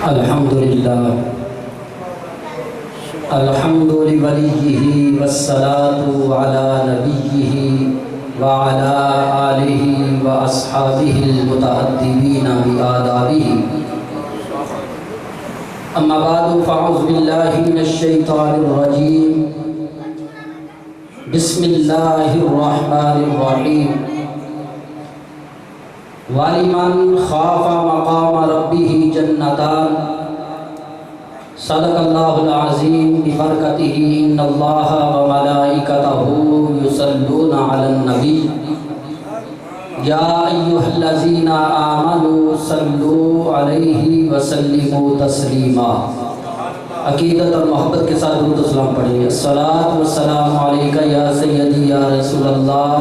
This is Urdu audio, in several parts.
الحمدللہ الحمد لولیہ والصلاة علی نبیہ وعلی آلہ واصحابہ المتأدبین بآدابہ اما بعد فاعوذ باللہ من الشیطان الرجیم بسم اللہ الرحمن الرحیم وَلِمَنْ خَافَ مَقَامَ رَبِّهِ جَنَّتَانِ صدق اللہ العظیم ببرکتہ ان اللہ وملائکتہ یصلون علی النبی یا ایہا الذین آمنوا صلوا علیہ وسلموا تسلیما۔ عقیدت اور محبت کے ساتھ درود و سلام پڑھیں۔ الصلاۃ والسلام علیکہ یا سیدی یا رسول اللہ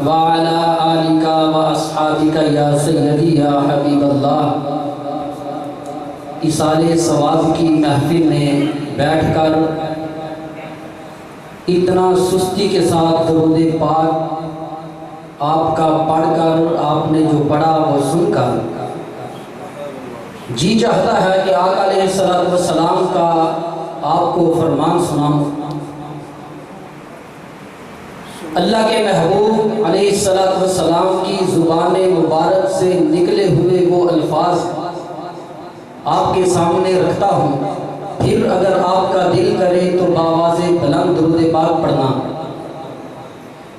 وعلی آلک واصحابک یا سیدی یا حبیب اللہ۔ ایصال ثواب کی محفل میں بیٹھ کر اتنا سستی کے ساتھ درود پاک آپ کا پڑھ کر آپ نے جو پڑھا وہ سن کر جی چاہتا ہے کہ آقا علیہ السلام کا آپ کو فرمان سناؤں۔ اللہ کے محبوب علیہ السلام کی زبان مبارک سے نکلے ہوئے وہ الفاظ آپ کے سامنے رکھتا ہوں، پھر اگر آپ کا دل کرے تو بآواز بلند درود پاک پڑھنا۔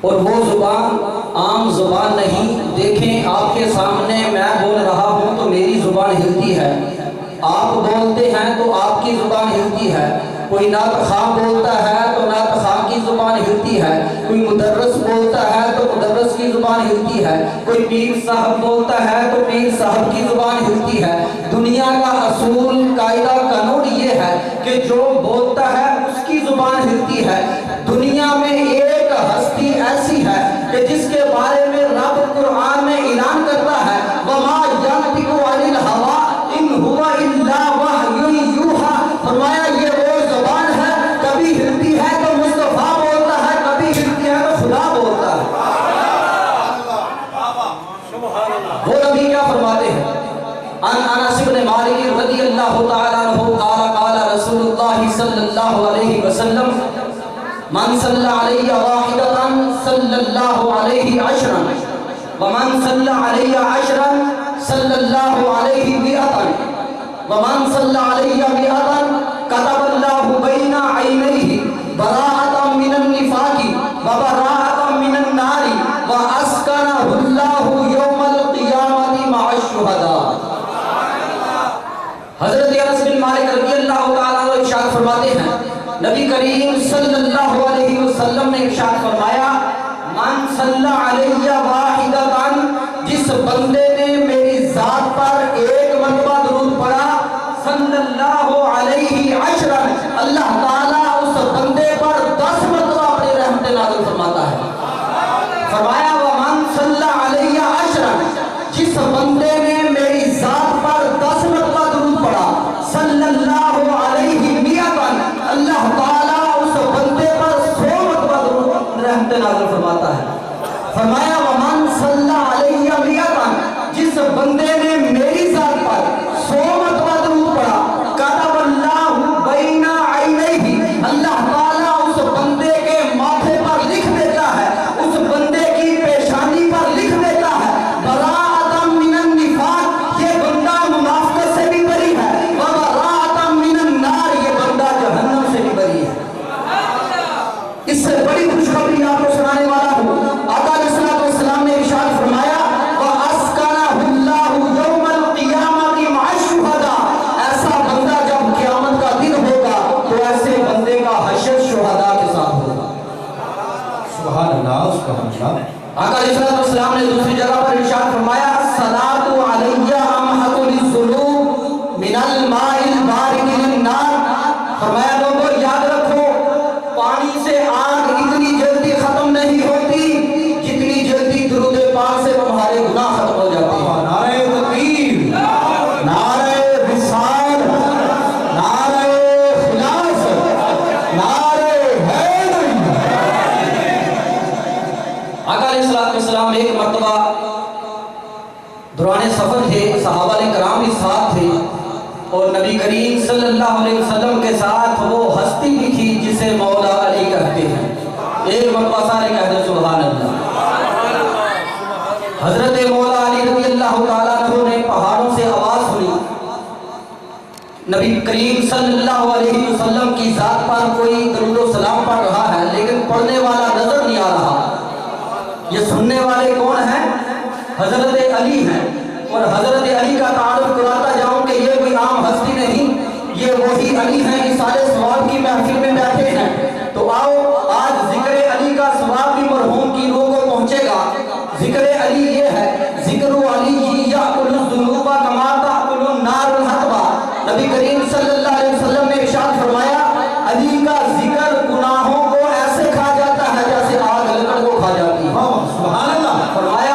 اور وہ زبان عام زبان نہیں، دیکھیں آپ کے سامنے میں بول رہا ہوں تو میری زبان ہلتی ہے، آپ بولتے ہیں تو آپ کی زبان ہلتی ہے، کوئی نعت خواہ بولتا ہے تو نعت خواہ کی زبان ہلتی ہے، کوئی مدرس بولتا ہے تو مدرس کی زبان ہلتی ہے، کوئی پیر صاحب بولتا ہے تو پیر صاحب کی زبان ہلتی ہے۔ دنیا کا اصول قاعدہ قانون یہ ہے کہ جو بولتا ہے اس کی زبان ہلتی ہے۔ دنیا میں ایک ہستی ایسی ہے کہ جس کے بارے میں رب قرآن میں اعلان کرتا ہے وَمَا يَنطِقُ عَنِ الْهَوَىٰ إِنْ هُوَ إِلَّا وَحْيٌ يُوحَىٰ۔ فرمایا یہ وہ زبان ہے، کبھی ہلتی ہے تو مصطفیٰ بولتا ہے، کبھی ہلتی ہے تو خدا بولتا ہے۔ وہ نبی کیا فرماتے ہیں؟ عن انس بن مالک رضی اللہ تعالیٰ عنہ قال قال رسول اللہ صلی اللہ علیہ وسلم من صلی علیہ واحدۃ صلی اللہ علیہ عشرا ومن صلی علیہ عشرا صلی اللہ علیہ مئۃ ومن صلی علیہ مئۃ كتب اللہ بین عینیہ براءۃ من النفاق وبراءۃ من النار واسکنہ اللہ یوم القیامۃ مع الشہداء۔ حضرت انس بن مالک رضی اللہ تعالیٰ عنہ ارشاد فرماتے ہیں نبی کریم صلی اللہ علیہ وسلم نے ارشاد فرمایا من صلی علیہ واحدۃ، جس بندے نے میری ذات پر ایک مرتبہ درود پڑھا، صلی اللہ علیہ عشرا، اللہ تعالیٰ اس بندے پر 10 مرتبہ اپنی رحمت نازل فرماتا ہے۔ فرمایا ومن صلی علیہ عشرا، جس بندے نے میری ذات پر 10 مرتبہ درود پڑھا، صلی اللہ علیہ مئۃ، اللہ تعالیٰ اس بندے پر 100 مرتبہ درود رحمت نازل فرماتا ہے۔ فرمایا ومن صلی علیہ مئۃ، جس اور نبی کریم صلی اللہ علیہ وسلم کے ساتھ وہ ہستی بھی تھی جسے مولا علی کہتے ہیں. ایک مرتبہ سارے کہتے ہیں سبحان اللہ. حضرت مولا علی رضی اللہ تعالیٰ عنہ نے پہاڑوں سے آواز سنی. نبی کریم صلی اللہ علیہ وسلم کی ذات پر کوئی درود و سلام پڑھ رہا ہے لیکن پڑھنے والا نظر نہیں آ رہا. یہ سننے والے کون ہیں؟ حضرت علی ہیں. اور حضرت علی کا تعارف کراتا جاؤں کہ یہ کوئی عام ہستی نہیں, یہ وہی علی ہیں کہ سارے ثواب کی محفل میں بیٹھے ہیں. تو آؤ آج ذکر علی کا ثواب بھی مرحوم کی روح کو پہنچے گا. ذکر علی یہ ہے, ذکر علی یأکل الذنوب کما تأکل النار الحطب. نبی کریم صلی اللہ علیہ وسلم نے ارشاد فرمایا علی کا ذکر گناہوں کو ایسے کھا جاتا ہے جیسے آگ لکڑ کو کھا جاتی ہے. سبحان اللہ. فرمایا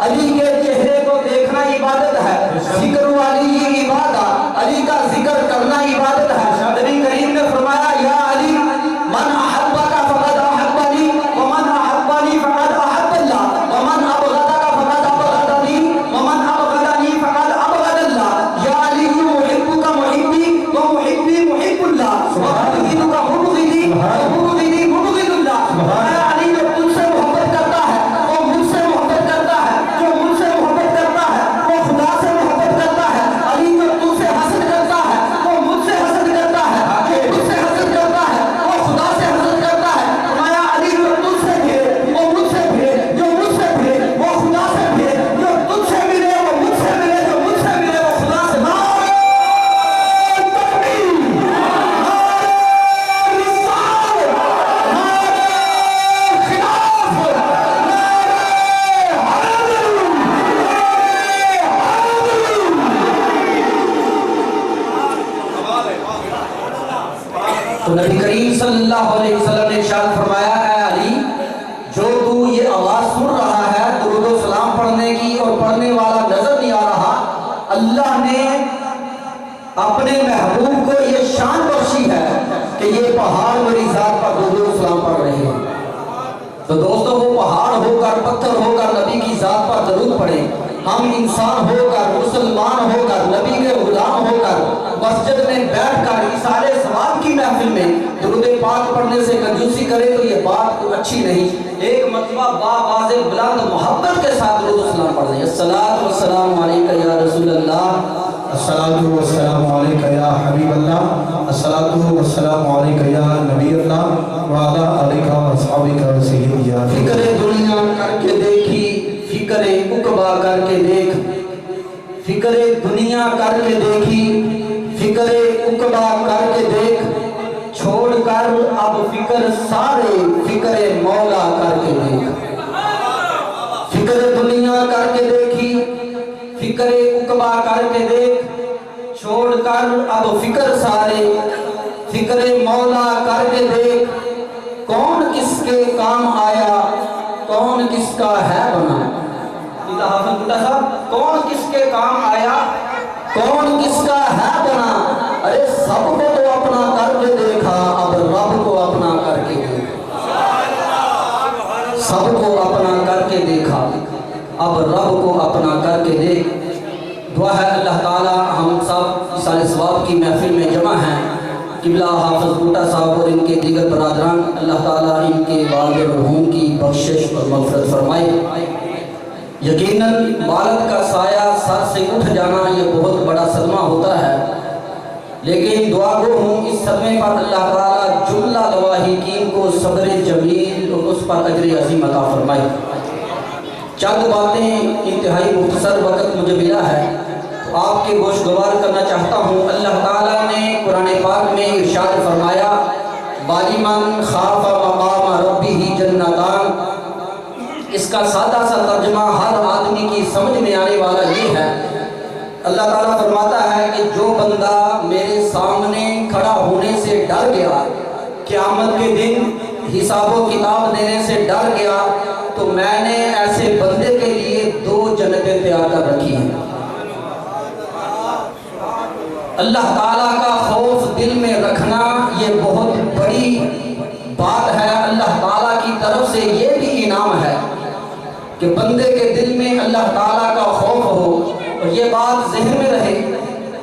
علی کے چہرے کو دیکھنا عبادت ہے. ذکر علی عبادت, علی کا ذکر کرنا عبادت ہے. نبی کریم نے فرمایا یا علی من احبک فقد احبنی ومن احبنی فقد احب اللہ ومن ابغضک فقد ابغضنی ومن ابغضنی فقد ابغض اللہ. یا علی محبک محبی ومحبی محب اللہ ومبغضک مبغضی ومبغضی مبغض اللہ. اے علی جو تجھ سے محبت کرتا ہے وہ مجھ سے محبت کرتا ہے, جو مجھ سے محبت کرتا ہے وہ خدا سے محبت کرتا ہے. علی جو تجھ سے حسد کرتا ہے وہ مجھ سے حسد کرتا ہے, جو مجھ سے حسد کرتا ہے وہ خدا سے حسد کرتا ہے. فرمایا علی جو تجھ سے پھر وہ مجھ سے پھر, جو مجھ سے پھر وہ خدا سے پھر, جو تجھ سے ملے وہ مجھ سے ملے, جو مجھ سے ملے وہ خدا سے. تو نبی کریم صلی اللہ علیہ وسلم نے ارشاد فرمایا اے علی جو تو یہ آواز سن رہا ہے درود و سلام پڑھنے کی اور پڑھنے والا نظر نہیں آ رہا, اللہ نے اپنے محبوب کو یہ شان بخشی ہے کہ یہ پہاڑ میری ذات پر درود و سلام پڑھ رہے ہیں. تو دوستو وہ پہاڑ ہو کر پتھر ہو کر نبی کی ذات پر درود پڑھیں. ہم انسان ہو کر, مسلمان ہو کر, نبی کے غلام ہو کر مسجد میں بیٹھ کر ایثار ثواب کی محفل میں درود پاک پڑھنے سے کنجوسی کرے تو یہ بات کوئی اچھی نہیں. ایک مرتبہ باواز بلند محبت کے ساتھ درود و سلام پڑھ دیں. الصلاۃ والسلام علیکہ یا رسول اللہ, الصلاۃ والسلام علیکہ یا حبیب اللہ, الصلاۃ والسلام علیکہ یا نبی اللہ وعلی آلہ واصحابہ وسلم. یا فکر دنیا کر کے دیکھی, فکر عقبہ کر کے دیکھ, فکر دنیا کر کے دیکھی, فکر عقبہ کر کے دیکھ, چھوڑ کر اب فکر سارے فکر مولا کر کے دیکھ. فکر دنیا کر کے دیکھی, فکر عقبہ کر کے دیکھ, چھوڑ کر اب فکر سارے فکر مولا کر کے دیکھ. کون کس کے کام آیا, کون کس کا ہے بنا. حافظ بٹا صاحب, کون کس کے کام آیا, کون کس کا ہے بنا. ارے سب کو تو اپنا کر کے دیکھا, اب رب کو اپنا کر کے دیکھا. سب کو اپنا کر کے دیکھا, اب رب کو اپنا کر کے دیکھ. دعا ہے اللہ تعالی ہم سب ایثار ثواب کی محفل میں جمع ہیں. قبلہ حافظ بوٹا صاحب اور ان کے دیگر برادران, اللہ تعالیٰ ان کے والد مرحوم کی بخشش اور مغفرت فرمائے. یقیناً والد کا سایہ سر سے اٹھ جانا یہ بہت بڑا صدمہ ہوتا ہے, لیکن دعا گو ہوں اس صدمے پر اللہ تعالیٰ جملہ لواحقین کو صبر جمیل اور اس پر اجر عظیم عطا فرمائے. چند باتیں انتہائی مختصر وقت مجھے ملا ہے تو آپ کے گوشگوار کرنا چاہتا ہوں. اللہ تعالیٰ نے قرآن پاک میں ارشاد فرمایا وَلِمَنْ خَافَ مَقَامَ رَبِّهِ جَنَّتَانِ. اس کا سادہ سا ترجمہ ہر آدمی کی سمجھ میں آنے والا یہ ہے, اللہ تعالیٰ فرماتا ہے کہ جو بندہ میرے سامنے کھڑا ہونے سے ڈر گیا, قیامت کے دن حساب و کتاب دینے سے ڈر گیا, تو میں نے ایسے بندے کے لیے 2 جنتیں تیار کر رکھی ہیں. اللہ تعالیٰ کا خوف دل میں رکھنا یہ بہت بڑی بات ہے. اللہ تعالیٰ کی طرف سے یہ بھی انعام ہے کہ بندے کے دل میں اللہ تعالیٰ کا خوف ہو, اور یہ یہ بات ذہن میں رہے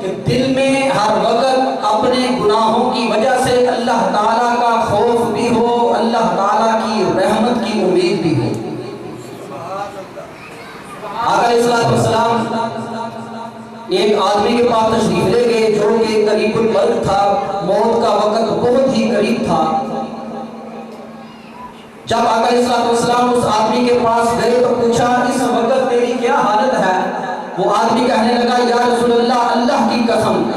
کہ دل میں ہر وقت اپنے گناہوں کی وجہ سے اللہ تعالیٰ کا خوف بھی ہو، اللہ تعالیٰ کی رحمت کی امید بھی ہو۔ آقا علیہ السلام ایک آدمی کے پاس تشریف لے گئے جو کہ قریب المرگ تھا، موت کا وقت بہت ہی قریب تھا۔ جب آقا علیہ السلام اس آدمی کے پاس گئے تو پوچھا اس وقت تیری کیا حالت ہے؟ وہ آدمی کہنے لگا یا رسول اللہ، اللہ کی قسم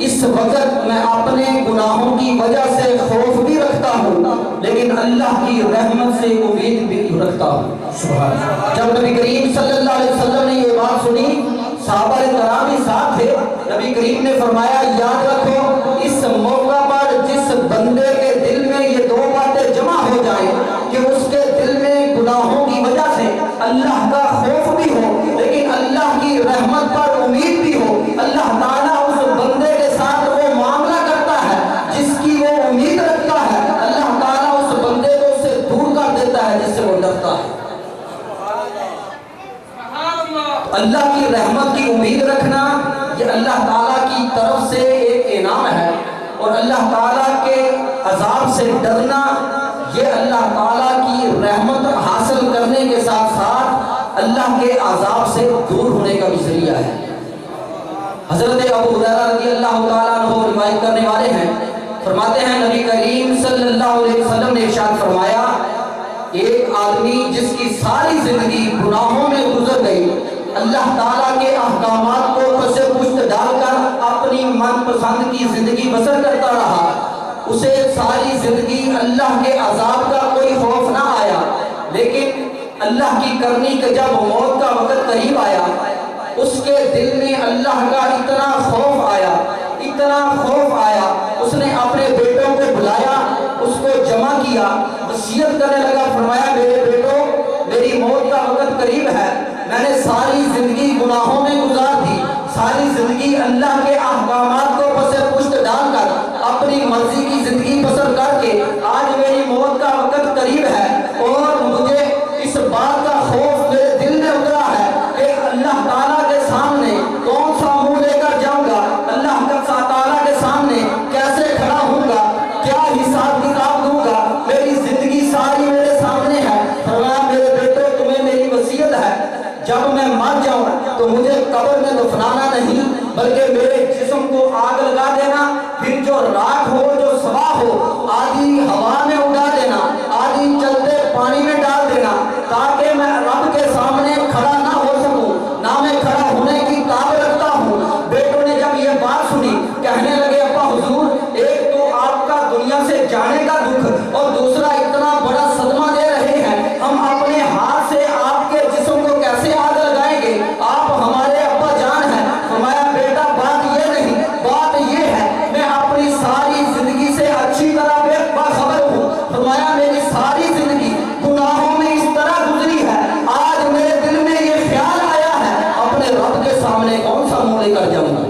اس وقت میں اپنے گناہوں کی وجہ سے خوف بھی رکھتا ہوں لیکن اللہ کی رحمت سے امید بھی رکھتا ہوں۔ جب نبی کریم صلی اللہ علیہ وسلم نے یہ بات سنی، صحابہ کرام بھی ساتھ تھے، نبی کریم نے فرمایا یاد رکھو اس موقع پر جس بندے کے دل میں یہ دو باتیں جمع ہو جائیں کہ اس کے دل میں گناہوں کی وجہ سے اللہ کا خوف بھی ہو لیکن اللہ کی رحمت پر امید بھی ہو، اللہ تعالیٰ اس بندے کے ساتھ وہ معاملہ کرتا ہے جس کی وہ امید رکھتا ہے، اللہ تعالیٰ اس بندے کو اس سے دور کر دیتا ہے جس سے وہ ڈرتا ہے۔ اللہ کی رحمت کی امید رکھنا یہ اللہ تعالیٰ کی طرف سے ایک انعام ہے، اور اللہ تعالیٰ کے عذاب سے ڈرنا یہ اللہ تعالیٰ کی رحمت حاصل کرنے کے ساتھ ساتھ اللہ کے عذاب سے دور ہونے کا بھی ذریعہ ہے۔ حضرت ابو ہریرہ رضی اللہ تعالیٰ عنہ روایت کرنے والے ہیں، فرماتے ہیں نبی کریم صلی اللہ علیہ وسلم نے ارشاد فرمایا ایک آدمی جس کی ساری زندگی گناہوں میں گزر گئی، اللہ تعالیٰ کے احکامات کو پس پشت ڈال کر اپنی من پسند کی زندگی بسر کرتا رہا، اسے ساری زندگی اللہ کے عذاب کا کوئی خوف نہ آیا، لیکن اللہ کی کرنی کے جب موت کا وقت قریب آیا اس کے دل میں اللہ کا اتنا خوف آیا، اتنا خوف آیا، اس نے اپنے بیٹوں کو بلایا، اس کو جمع کیا، وصیت کرنے لگا، فرمایا میرے بیٹوں میری موت کا وقت قریب ہے، میں نے ساری زندگی گناہوں میں گزار دی، ساری زندگی اللہ کے احکامات کو پس پشت ڈال کر اپنی مرضی کی زندگی بسر کر کے آج میری موت کا وقت قریب ہے اور مجھے اس بات کا خوف میرے دل میں اترا ہے کہ اللہ تعالیٰ کے سامنے کون سا منہ لے کر جاؤں گا، اللہ تعالیٰ کے سامنے کیسے کھڑا ہوں گا، کیا حساب کتاب دوں گا، میری زندگی ساری میرے سامنے ہے۔ فرمایا میرے بیٹو تمہیں میری وصیت ہے جب میں مر جاؤں تو مجھے قبر میں دفنانا نہیں بلکہ میرے جسم کو آگ لگا دینا، پھر جو راکھ ہو جو سوا ہو آدھی ہوا میں اڑا دینا، آدھی چلتے پانی میں ڈال دینا تاکہ میں رب کے سامنے کھڑا نہ ہو سکوں، نہ میں کھڑا ہونے کی قابل رکھتا ہوں۔ بیٹوں نے جب یہ بات سنی کہنے لگے ابا حضور ایک تو آپ کا دنیا سے جانے کا دکھ اور دوسرا اتنا بڑا صدمہ دے رہے ہیں، ہم اپنے ہاتھ سے آپ کے جسم کو کیسے آگ لگائیں گے، آپ ہمارے ابا جان ہیں۔ فرمایا بیٹا بات یہ نہیں، بات یہ ہے میں اپنی ساری زندگی سے اچھی طرح باخبر ہوں، فرمایا میری ساری زندگی گناہوں میں اس طرح گزری ہے، آج میرے دل میں یہ خیال آیا ہے اپنے رب کے سامنے کون سا منہ لے کر جاؤں گا۔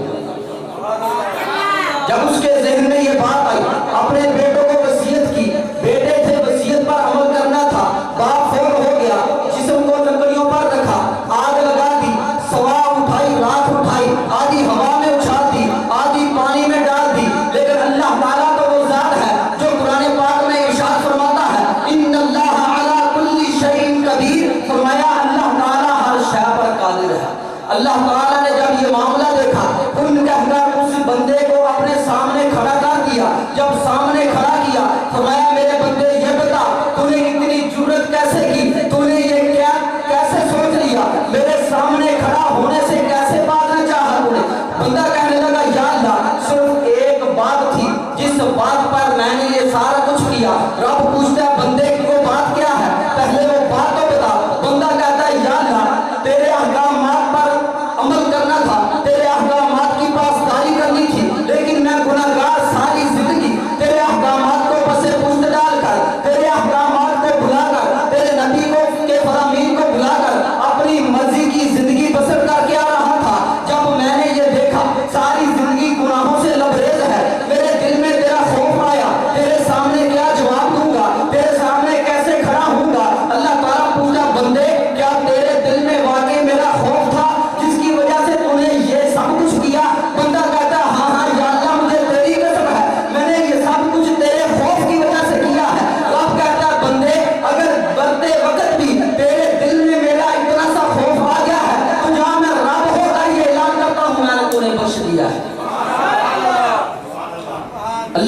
جب اس کے ذہن میں یہ بات آئی اپنے بیٹوں کو وصیت کی، بیٹے تھے وصیت پر عمل کرنا تھا، باپ فوت ہو گیا، جسم کو لکڑیوں پر رکھا، آگ لگا دی، سوا اٹھائی، راکھ اٹھائی، آدھی ہوا میں اچھال دی، آدھی پانی میں ڈال دی، لیکن اللہ تعالیٰ تو وہ ذات ہے جو قرآن پاک میں ارشاد فرماتا ہے ان اللہ علی کل شیء قدیر، فرمایا اللہ تعالیٰ ہر شے پر قادر ہے۔ اللہ تعالیٰ نے جب یہ معاملہ دیکھا کن کہہ کر اس بندے کو اپنے سامنے کھڑا کر دیا، جب سامنے کھڑا کیا فرمایا میرے بندے یہ بتا تو نے اتنی جرت کیسے کی، تو نے یہ کیا کیسے سوچ لیا، میرے سامنے کھڑا ہونے سے کیسے بھاگنا چاہا تو نے؟ بندہ کہنے لگا یا اللہ صرف ایک بات تھی جس بات پر میں نے یہ سارا کچھ کیا۔ رب پوچھتا ہے بندے کی وہ بات کیا ہے، پہلے وہ بات تو بتا۔ بندہ کہتا ہے یا اللہ تیرے احکامات پر عمل کرنا تھا، تیرے احکامات کی پاسداری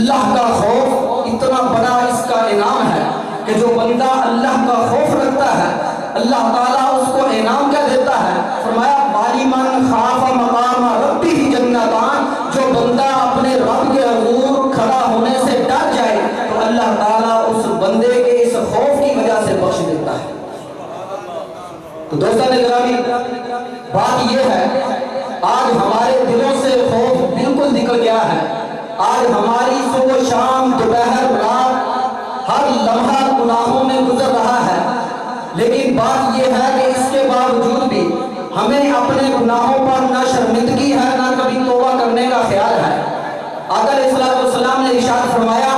اللہ کا خوف اتنا بڑا اس کا انعام ہے کہ جو بندہ اللہ کا خوف رکھتا ہے اللہ تعالیٰ اس کو انعام کیا دیتا ہے؟ فرمایا وَلِمَنْ خَافَ مَقَامَ رَبِّهِ جَنَّتَانِ، جو بندہ اپنے رب کے حضور کھڑا ہونے سے ڈر جائے تو اللہ تعالیٰ اس بندے کے اس خوف کی وجہ سے بخش دیتا ہے۔ تو دوستان گرامی، بات یہ ہے آج ہمارے دلوں سے خوف بالکل نکل گیا ہے۔ آج ہماری صبح شام دوپہر رات ہر لمحہ گناہوں میں گزر رہا ہے، لیکن بات یہ ہے کہ اس کے باوجود بھی ہمیں اپنے گناہوں پر نہ شرمندگی ہے نہ کبھی توبہ کرنے کا خیال ہے۔ آقا علیہ السلام نے ارشاد فرمایا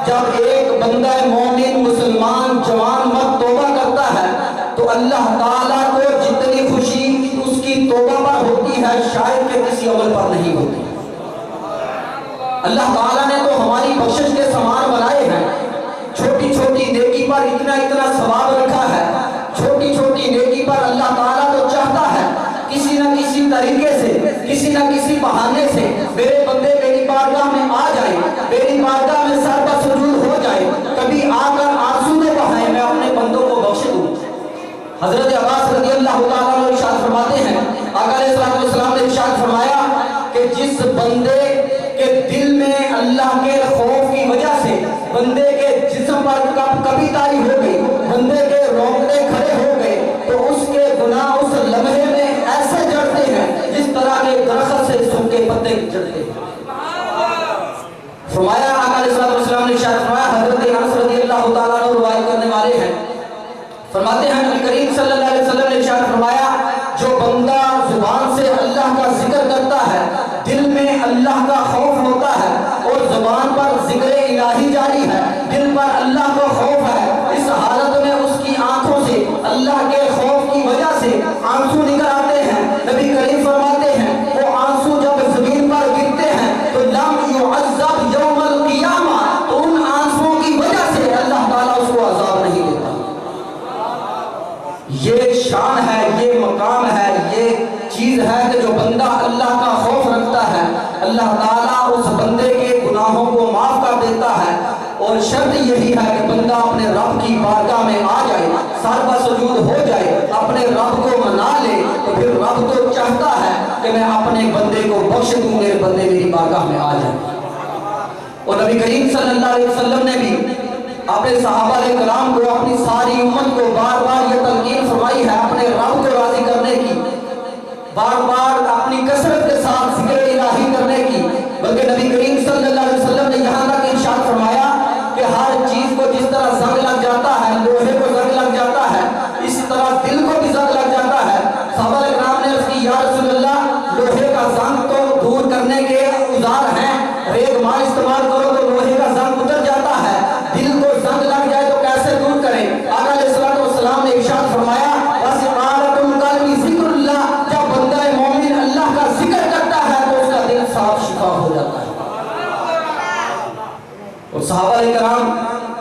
جب ایک بندہ مومن مسلمان جوان مرد توبہ کرتا ہے تو اللہ تعالیٰ کو جتنی خوشی اس کی توبہ پر ہوتی ہے شاید کہ کسی عمل پر نہیں ہوتی۔ اللہ تعالیٰ نے تو ہماری بخشش کے سامان بنائے ہیں، چھوٹی چھوٹی نیکی پر اتنا ثواب رکھا ہے، چھوٹی چھوٹی نیکی پر اللہ تعالیٰ تو چاہتا ہے کسی نہ کسی طریقے سے کسی نہ کسی بہانے سے میرے بندے میری بارگاہ میں آ جائے، میری بارگاہ میں سر پر سجود ہو جائے، کبھی آ کر آنسو نہ بہائے، میں اپنے بندوں کو بخش دوں۔ حضرت عباس رضی اللہ تعالیٰ عنہ ارشاد فرماتے ہیں آقا علیہ السلام نے ارشاد فرمایا کہ جس بندے کے دل میں اللہ کے خوف کی وجہ سے بندے کے جسم پر کبھی تاری ہو گئی، بندے کے رونگٹے کھڑے ہو گئے تو اس کے گناہ اس لمحے میں ایسے جڑتے ہیں جس طرح کے درخت سے سوکھے پتے جڑتے ہیں۔ فرمایا آقا علیہ السلام نے ارشاد فرمایا، حضرت انس رضی اللہ تعالیٰ عنہ روایت کرنے والے ہیں، فرماتے ہیں نبی کریم صلی اللہ علیہ وسلم نے ارشاد فرمایا جو بندہ زبان سے اللہ کا ذکر کرتا ہے، دل میں اللہ کا خوف ہوتا ہے اور زبان پر ذکر الہی جاری ہے، دل پر اللہ کا خوف ہے، اس حالت میں اس کی آنکھوں سے اللہ کے خوف کی وجہ سے آنسو نکل آتے ہیں۔ نبی کریم فرماتے ہیں وہ آنسو جب زمین پر گرتے ہیں تو لم یعذب یوم القیامہ، تو ان آنسوں کی وجہ سے اللہ تعالیٰ اس کو عذاب نہیں دیتا۔ یہ شان ہے، یہ مقام ہے، یہ چیز ہے کہ جو بندہ اللہ کا خوف رکھتا ہے اللہ تعالیٰ اس بندے کے گناہوں کو معاف کر دیتا ہے، اور شرط یہی ہے کہ بندہ اپنے رب کی بارگاہ میں آ جائے، سر پر سجود ہو جائے، اپنے رب کو منا لے، تو پھر رب تو چاہتا ہے کہ میں اپنے بندے کو بخش دوں، میرے بندے میری بارگاہ میں آ جائے۔ اور نبی کریم صلی اللہ علیہ وسلم نے بھی اپنے صحابہ کرام کو اپنی ساری امت کو بار بار یہ تلقین فرمائی ہے اپنے رب کو راضی کرنے کی، بار بار اپنی کثرت کے ساتھ ذکر الہی کرنے کی، بلکہ نبی کریم صلی اللہ علیہ وسلم نے یہاں تک ارشاد فرمایا کہ ہر چیز کو جس طرح زنگ لگ جاتا ہے، لوہے کو زنگ لگ جاتا ہے، اس طرح دل کو بھی زنگ لگ جاتا ہے۔ صحابہ کرام نے عرض کی یا رسول اللہ لوہے کا زنگ تو دور کرنے کے اوزار ہیں، ریگ مال استعمال کرو تو لوہے کا زنگ اتر جاتا ہے، دل کو زنگ لگ جائے تو کیسے دور کریں؟ آقا علیہ السلام نے ارشاد فرمایا وَسِقَالَةُ الْقَلْبِ ذِكْرُ اللَّهِ، جب بندہ مومن اللہ کا ذکر کرتا ہے تو اس کا دل صاف شفا ہو جاتا ہے۔ اور صحابہ کرام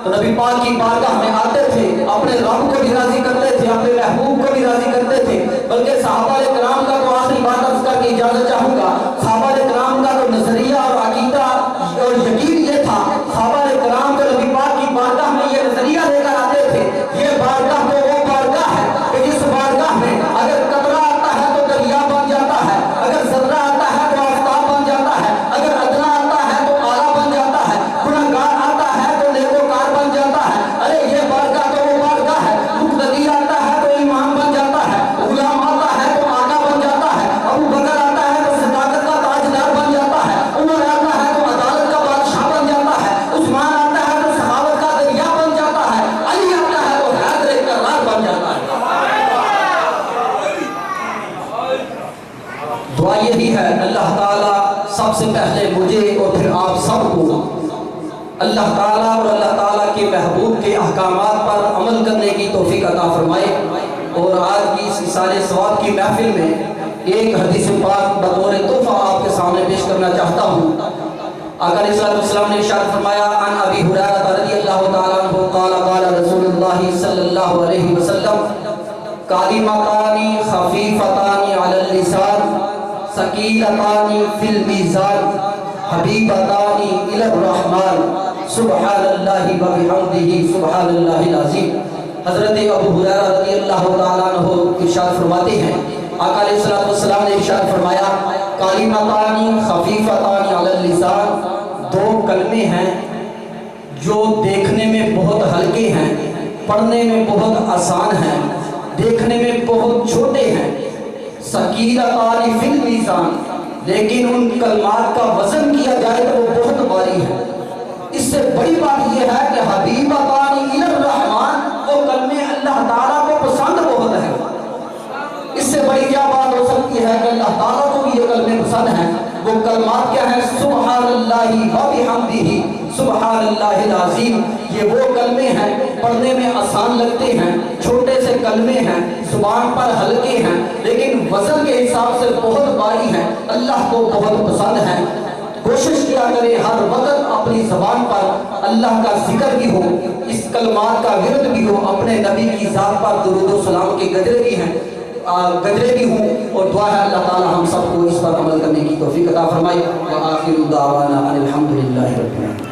تو نبی پاک کی بارگاہ میں آتے تھے، اپنے رب کو بھی راضی کرتے تھے، اپنے محبوب کو بھی راضی کرتے تھے، بلکہ صحابہ کرام کا تو آخری بات عرض کر کے اجازت چاہوں گا، صحابہ کرام کا تو نظریہ اور عقیدہ اور یقین یہ تھا، صحابہ کرام کو نبی پاک کی بارگاہ میں یہ نظریہ لے کر آتے تھے، یہ بارگاہ تو وہ بارگاہ ہے کہ جس بارگاہ میں اگر قطرہ آتا ہے تو دریا بن جاتا ہے، اگر ذرہ آتا ہے تو آفتاب بن جاتا ہے، اگر ادنا آتا ہے تو اعلیٰ بن جاتا ہے، گنہگار آتا ہے تو نیکوکار بن جاتا ہے۔ ارے یہ بارگاہ تو وہ بارگاہ ہے، مقتدی آتا ہے تو امام بن جاتا ہے، غلام آتا ہے تو آقا بن جاتا ہے، ابو بکر آتا ہے تو صداقت کا تاجدار بن جاتا ہے، عمر آتا ہے تو عدالت کا بادشاہ بن جاتا ہے، عثمان آتا ہے تو سخاوت کا دریا بن جاتا ہے، علی آتا ہے تو حیدر کرار بن جاتا ہے۔ دعا یہی ہے اللہ تعالیٰ سب سے پہلے مجھے اور پھر آپ سب کو اللہ تعالیٰ اور اللہ تعالیٰ کے محبوب کے احکامات پر عمل کرنے کی توفیق عطا فرمائے۔ اور آج کی اس اِصال ثواب کی محفل میں ایک حدیث پاک بطور تحفہ آپ کے سامنے پیش کرنا چاہتا ہوں۔ آقا علیہ السلام نے ارشاد فرمایا عن ابی ہریرہ رضی اللہ تعالیٰ عنہ قال قال رسول اللہ صلی اللہ علیہ وسلم کلمتان خفیفتان علی اللسان ثقیلتان فی المیزان حبیبتانی الی الرحمن سبحان اللہ و بحمدہ سبحان اللہ العظیم۔ حضرت ابو ہریرہ رضی اللہ تعالیٰ عنہ ارشاد فرماتے ہیں، آقا علیہ الصلوۃ والسلام نے ارشاد فرمایا، کلمتان خفیفتان علی اللسان، دو کلمے ہیں جو دیکھنے میں بہت ہلکے ہیں، پڑھنے میں بہت آسان ہیں، دیکھنے میں بہت چھوٹے ہیں، ثقیلتان فی المیزان، لیکن ان کلمات کا وزن کیا جائے تو وہ بہت بھاری ہے۔ اس سے بڑی بات یہ ہے کہ حبیبتان الی الرحمن، وہ کلمے اللہ تعالیٰ کو پسند بہت ہے۔ اس سے بڑی کیا بات ہو سکتی ہے کہ اللہ تعالیٰ کو بھی یہ کلمے پسند ہیں۔ وہ کلمات کیا ہیں؟ سبحان اللہ و بحمدہ سبحان اللہ العظیم۔ یہ وہ کلمے ہیں، پڑھنے میں آسان لگتے ہیں، چھوٹے سے کلمے ہیں، زبان پر ہلکے ہیں، لیکن وزن کے حساب سے بہت بھاری ہیں، اللہ کو بہت پسند ہیں۔ کوشش کیا کرے ہر وقت اپنی زبان پر اللہ کا ذکر بھی ہو، اس کلمات کا ورد بھی ہو، اپنے نبی کی ذات پر درود و سلام کے گجرے بھی ہیں، گجرے بھی ہوں، اور دعا ہے اللہ تعالی ہم سب کو اس پر عمل کرنے کی توفیق عطا فرمائے۔ وآخر دعوانا ان الحمد للہ رب العالمین۔